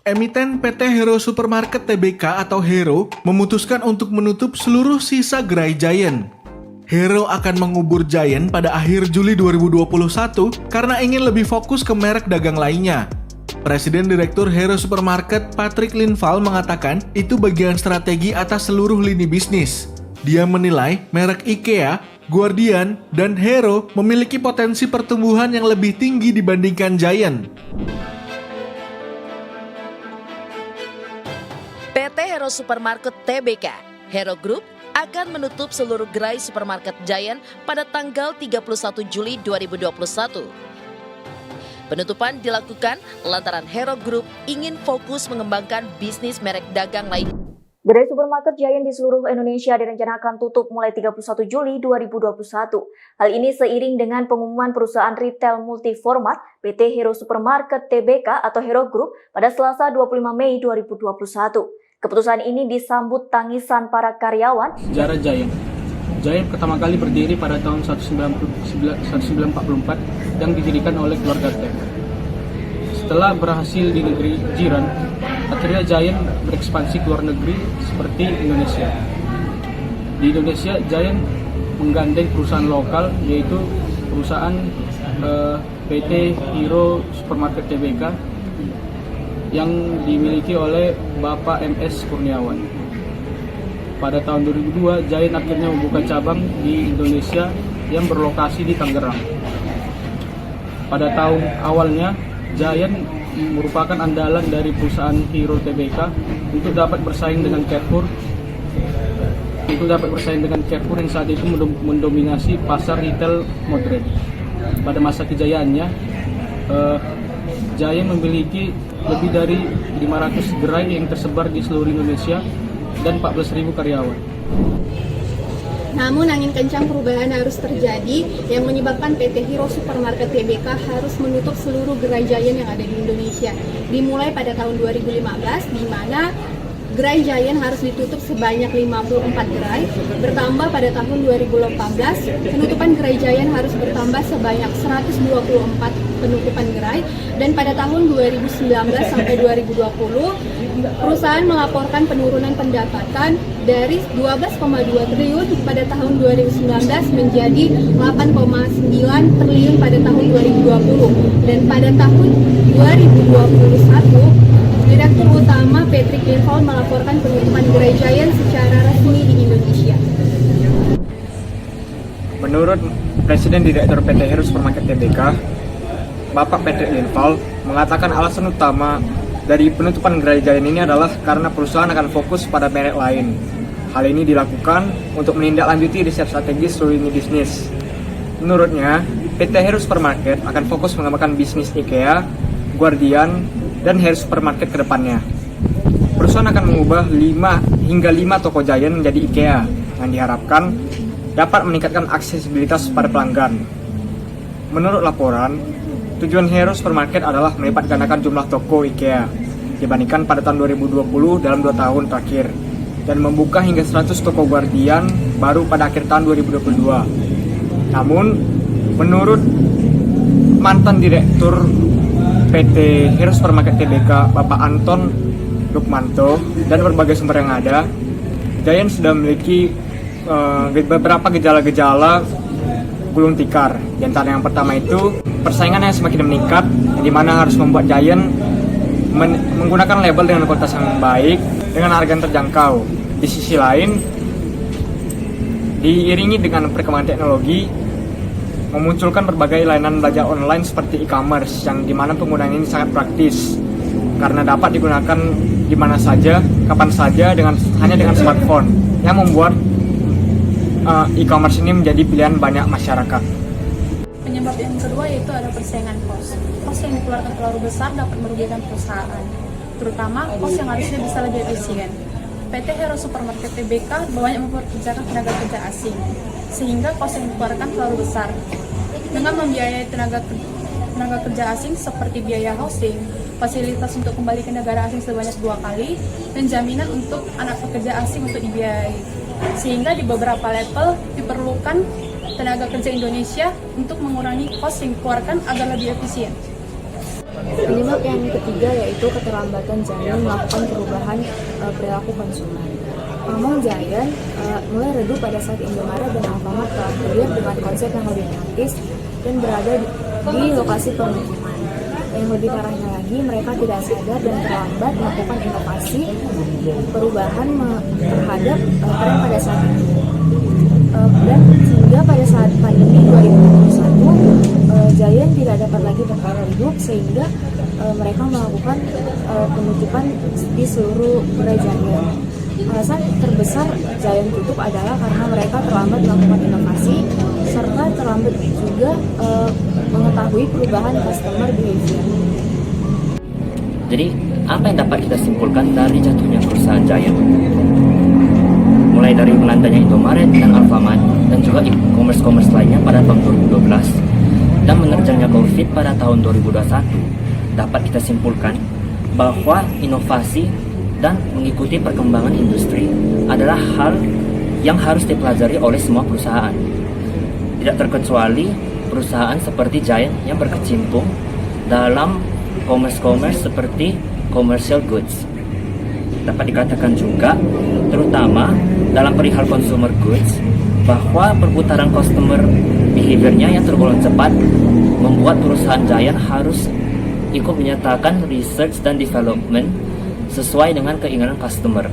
Emiten PT Hero Supermarket Tbk atau Hero memutuskan untuk menutup seluruh sisa gerai Giant. Hero akan mengubur Giant pada akhir Juli 2021 karena ingin lebih fokus ke merek dagang lainnya. Presiden Direktur Hero Supermarket Patrick Linval mengatakan itu bagian strategi atas seluruh lini bisnis. Dia menilai merek IKEA, Guardian, dan Hero memiliki potensi pertumbuhan yang lebih tinggi dibandingkan Giant. PT Hero Supermarket Tbk, Hero Group, akan menutup seluruh gerai supermarket Giant pada tanggal 31 Juli 2021. Penutupan dilakukan lantaran Hero Group ingin fokus mengembangkan bisnis merek dagang lain. Gerai supermarket Giant di seluruh Indonesia direncanakan tutup mulai 31 Juli 2021. Hal ini seiring dengan pengumuman perusahaan retail multiformat PT Hero Supermarket Tbk atau Hero Group pada Selasa 25 Mei 2021. Keputusan ini disambut tangisan para karyawan. Sejarah Giant pertama kali berdiri pada tahun 1944 yang didirikan oleh keluarga Tep. Setelah berhasil di negeri jiran, akhirnya Giant berekspansi ke luar negeri seperti Indonesia. Di Indonesia, Giant menggandeng perusahaan lokal yaitu perusahaan PT Hero Supermarket Tbk yang dimiliki oleh Bapak MS Kurniawan. Pada tahun 2002, Giant akhirnya membuka cabang di Indonesia yang berlokasi di Tangerang. Pada tahun awalnya, Giant merupakan andalan dari perusahaan Hero Tbk untuk dapat bersaing dengan Carrefour. Yang saat itu mendominasi pasar retail modern. Pada masa kejayaannya, Giant memiliki lebih dari 500 gerai yang tersebar di seluruh Indonesia dan 14.000 karyawan. Namun angin kencang perubahan harus terjadi yang menyebabkan PT Hero Supermarket Tbk harus menutup seluruh gerai Giant yang ada di Indonesia. Dimulai pada tahun 2015 di mana gerai Giant harus ditutup sebanyak 54 gerai, bertambah pada tahun 2018, penutupan gerai Giant harus bertambah sebanyak 124 penutupan gerai, dan pada tahun 2019 sampai 2020, perusahaan melaporkan penurunan pendapatan dari 12,2 triliun pada tahun 2019 menjadi 8,9 triliun pada tahun 2020, dan pada tahun 2021, Direktur Utama Patrick Linval melaporkan penutupan gerai Giant secara resmi di Indonesia. Menurut Presiden Direktur PT Hero Supermarket Tbk, Bapak Patrick Linval mengatakan alasan utama dari penutupan gerai Giant ini adalah karena perusahaan akan fokus pada merek lain. Hal ini dilakukan untuk menindaklanjuti riset strategis seluruh lini bisnis. Menurutnya, PT Hero Supermarket akan fokus mengembangkan bisnis IKEA, Guardian, dan Hero Supermarket ke depannya. Perusahaan akan mengubah 5 toko Giant menjadi IKEA yang diharapkan dapat meningkatkan aksesibilitas pada pelanggan. Menurut laporan, tujuan Hero Supermarket adalah melipat gandakan jumlah toko IKEA dibandingkan pada tahun 2020 dalam 2 tahun terakhir dan membuka hingga 100 toko Guardian baru pada akhir tahun 2022. Namun, menurut mantan Direktur PT Hero Supermarket Tbk, Bapak Anton Lukmanto, dan berbagai sumber yang ada, Giant sudah memiliki beberapa gejala-gejala gulung tikar. Di antara yang pertama itu, persaingan yang semakin meningkat, di mana harus membuat Giant menggunakan label dengan kualitas yang baik, dengan harga yang terjangkau. Di sisi lain, diiringi dengan perkembangan teknologi, memunculkan berbagai layanan belajar online seperti e-commerce yang dimana penggunaan ini sangat praktis karena dapat digunakan di mana saja, kapan saja hanya dengan smartphone yang membuat e-commerce ini menjadi pilihan banyak masyarakat. Penyebab yang kedua yaitu ada persaingan kos. Kos yang dikeluarkan terlalu besar dapat merugikan perusahaan, terutama kos yang harusnya bisa lebih efisien. PT Hero Supermarket Tbk banyak mempekerjakan tenaga kerja asing, sehingga kos yang dikeluarkan terlalu besar. Dengan membiayai tenaga kerja asing seperti biaya housing, fasilitas untuk kembali ke negara asing sebanyak 2 kali, dan jaminan untuk anak pekerja asing untuk dibiayai. Sehingga di beberapa level diperlukan tenaga kerja Indonesia untuk mengurangi kos yang dikeluarkan agar lebih efisien. Penyebab yang ketiga yaitu keterlambatan Giant melakukan perubahan perilaku konsumen. Pamong Giant mulai redup pada saat Indomaret dan Alfamart telah hadir dengan konsep yang lebih praktis dan berada di lokasi pemukiman. Yang lebih parahnya lagi, mereka tidak sadar dan terlambat melakukan inovasi perubahan terhadap tren pada saat itu. Dan sehingga pada saat pandemi 2021, Giant tidak dapat lagi bertahan hidup sehingga mereka melakukan penutupan di seluruh gerai Giant. Alasan terbesar Giant tutup adalah karena mereka terlambat melakukan inovasi serta terlambat juga mengetahui perubahan customer behavior. Jadi, apa yang dapat kita simpulkan dari jatuhnya perusahaan Giant? Mulai dari melandainya Indomaret dan Alfamart dan juga e-commerce lainnya pada tahun 2012 dan menerjangnya COVID pada tahun 2021, dapat kita simpulkan bahwa inovasi dan mengikuti perkembangan industri adalah hal yang harus dipelajari oleh semua perusahaan. Tidak terkecuali perusahaan seperti Giant yang berkecimpung dalam commerce seperti commercial goods. Dapat dikatakan juga, terutama dalam perihal consumer goods, bahwa perputaran customer behaviornya yang tergolong cepat membuat perusahaan Giant harus ikut menyatakan research dan development sesuai dengan keinginan customer.